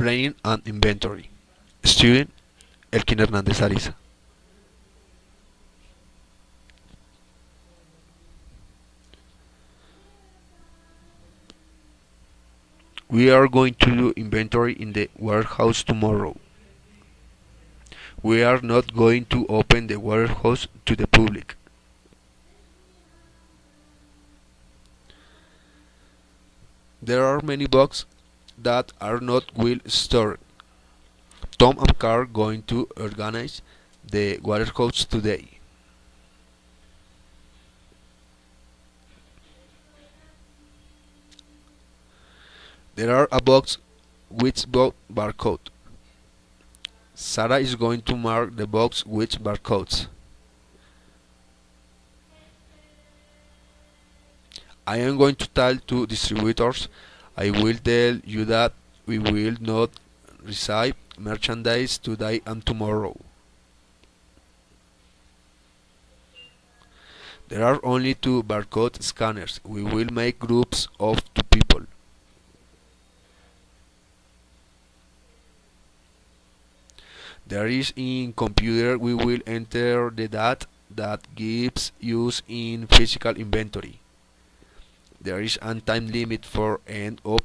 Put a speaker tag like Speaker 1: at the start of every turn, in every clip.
Speaker 1: Planning and Inventory. Student Elkin Hernández Ariza. We are going to do inventory in the warehouse tomorrow. We are not going to open the warehouse to the public. There are many books that are not well stored. Tom and Carl going to organize the warehouse today. There are a box with barcode. Sarah is going to mark the box with barcodes. I am going to tell to distributors. I will tell you that we will not receive merchandise today and tomorrow. There are only two barcode scanners. We will make groups of two people. There is in computer we will enter the data that gives use in physical inventory. There is a time limit for end of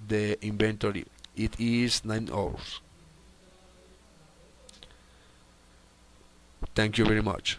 Speaker 1: the inventory. It is 9 hours. Thank you very much.